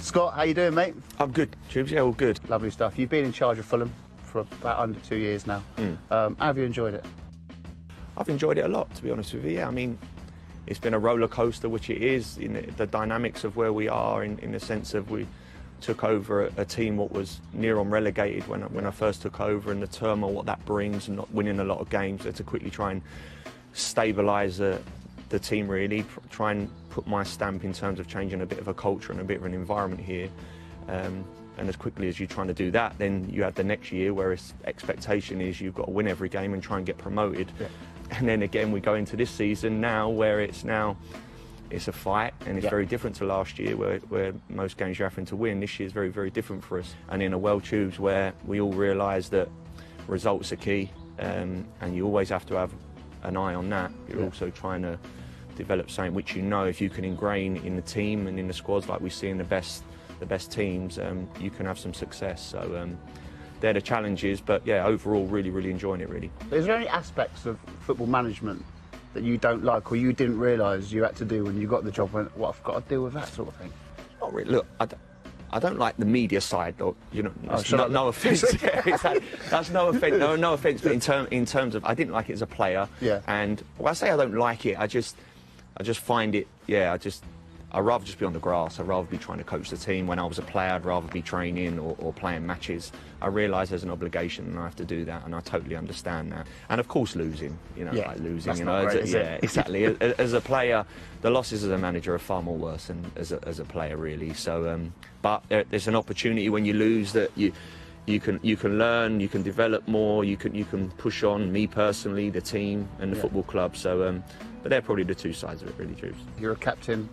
Scott, how you doing, mate? I'm good, Tubes. Yeah, all good. Lovely stuff. You've been in charge of Fulham for about under 2 years now. How have you enjoyed it? I've enjoyed it a lot, to be honest with you. Yeah, I mean, it's been a roller coaster, which it is, in the dynamics of where we are, in the sense of we took over a team what was near on relegated when I first took over, and the turmoil what that brings, and not winning a lot of games. So to quickly try and stabilise the team, really try and put my stamp in terms of changing a bit of a culture and a bit of an environment here. And as quickly as you're trying to do that, then you have the next year where its expectation is you've got to win every game and try and get promoted. Yeah. And then again we go into this season now where it's a fight, and it's very different to last year where most games you're having to win. This year is very, very different for us. And in a world, Tubes, where we all realise that results are key, and you always have to have an eye on that. You're also trying to develop something which, you know, if you can ingrain in the team and in the squads like we see in the best teams, you can have some success. So they're the challenges, but yeah, overall really, really enjoying it, really. Is there any aspects of football management that you don't like, or you didn't realise you had to do when you got the job, when, what, I've got to deal with that sort of thing? Not really. Look, I don't like the media side, or, you know, no offence. That's no offence. No offence. But in terms of, I didn't like it as a player. Yeah. And when I say I don't like it, I just find it. Yeah. I'd rather just be on the grass. I'd rather be trying to coach the team. When I was a player, I'd rather be training or playing matches. I realise there's an obligation and I have to do that, and I totally understand that. And of course losing, you know, like losing, that's you know, not great, is it? Exactly. As a player, the losses as a manager are far more worse than as a player, really. So, but there's an opportunity when you lose that you can learn, you can develop more, you can push on. Me personally, the team and the football club. So, but they're probably the two sides of it, really, Drews. You're a captain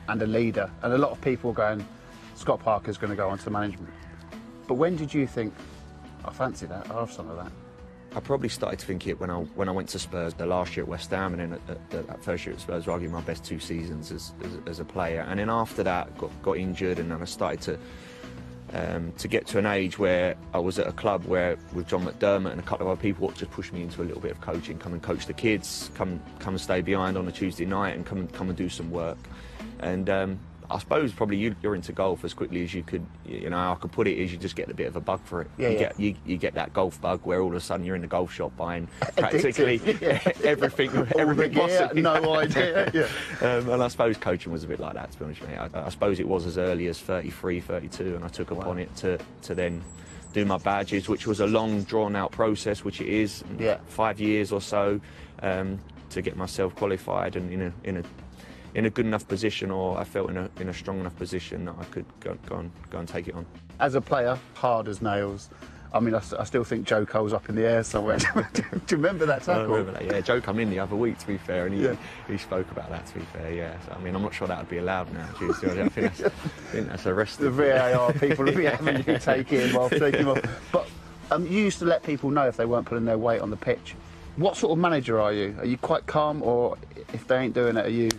and a leader, and a lot of people are going, Scott Parker's going to go on to management. But when did you think, I fancy that, I'll have some of that? I probably started to think it when I went to Spurs the last year at West Ham, and then that first year at Spurs were arguably my best 2 seasons as a player. And then after that got injured, and then I started to get to an age where I was at a club where, with John McDermott and a couple of other people, just pushed me into a little bit of coaching. Come and coach the kids, come and stay behind on a Tuesday night, and come and do some work. And I suppose probably you're into golf as quickly as you could, you know, how I could put it is you just get a bit of a bug for it. You get that golf bug where all of a sudden you're in the golf shop buying practically everything possible. No idea. And I suppose coaching was a bit like that, to be honest with you. I suppose it was as early as 33, 32, and I took upon it to then do my badges, which was a long, drawn-out process, which it is, 5 years or so, to get myself qualified and in a good enough position, or I felt in a strong enough position that I could go and take it on. As a player, hard as nails. I mean, I still think Joe Cole's up in the air somewhere. Do you remember that tackle? I remember that, yeah. Joe come in the other week, to be fair, and he spoke about that, to be fair, yeah. So, I mean, I'm not sure that would be allowed now, Tuesday. I think that's arrested. The VAR people will be having you take him off, take him off. But you used to let people know if they weren't putting their weight on the pitch. What sort of manager are you? Are you quite calm, or if they ain't doing it, are you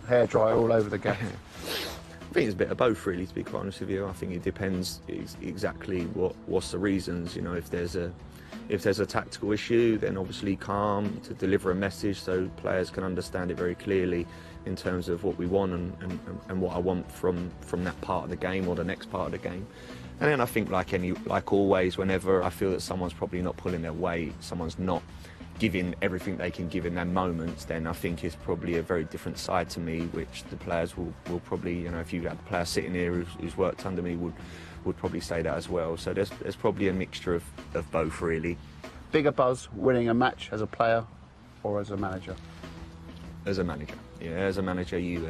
hairdryer all over the game? I think it's a bit of both, really, to be quite honest with you. I think it depends exactly what's the reasons. You know, if there's a tactical issue, then obviously calm to deliver a message so players can understand it very clearly in terms of what we want and what I want from that part of the game or the next part of the game. And then I think, like always, whenever I feel that someone's probably not pulling their weight, someone's not giving everything they can give in their moments, then I think it's probably a very different side to me, which the players will probably, you know, if you had a player sitting here who's worked under me, would probably say that as well. So there's probably a mixture of both, really. Bigger buzz winning a match as a player or as a manager? As a manager, yeah. As a manager, you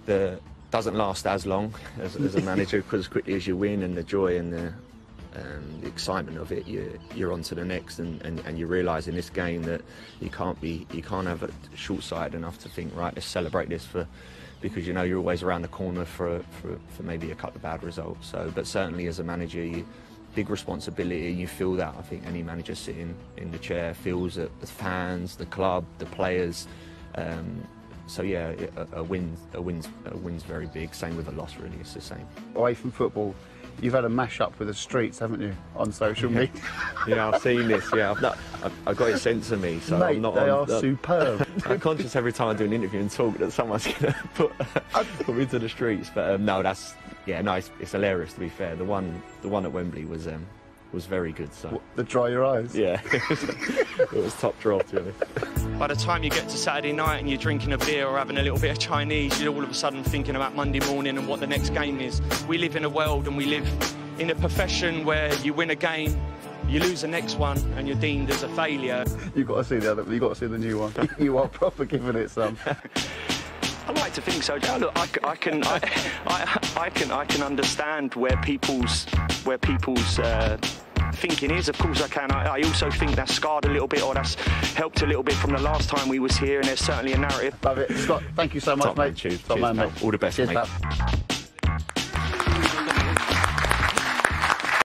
doesn't last as long as a manager, because as quickly as you win, and the joy and the excitement of it, you're on to the next, and you realise in this game that you can't have it short-sighted enough to think, right, let's celebrate this because you know you're always around the corner for maybe a couple of bad results. So, but certainly as a manager, big responsibility. You feel that. I think any manager sitting in the chair feels that the fans, the club, the players. So yeah, a win's very big. Same with a loss, really. It's the same. Away from football, you've had a mash-up with the streets, haven't you, on social media? Yeah, I've seen this. Yeah, I've got it sent to me, so Mate, I'm not. they are superb. I'm conscious every time I do an interview and talk that someone's going to put me into the streets. But no, it's hilarious. To be fair, the one at Wembley was very good. So What, the dry your eyes? yeah, it was top draw to me. By the time you get to Saturday night and you're drinking a beer or having a little bit of Chinese, you're all of a sudden thinking about Monday morning and what the next game is. We live in a world and we live in a profession where you win a game, you lose the next one, and you're deemed as a failure. You've got to see you've got to see the new one. You are proper giving it some. I like to think so, Joe. Look, I can understand where people's thinking is. Of course I can. I also think that's scarred a little bit, or that's helped a little bit from the last time we was here, and there's certainly a narrative. Love it. Scott, thank you so much, Top mate. man, cheers. Top man, Cheers, mate. pal. All the best, Cheers, mate. pal.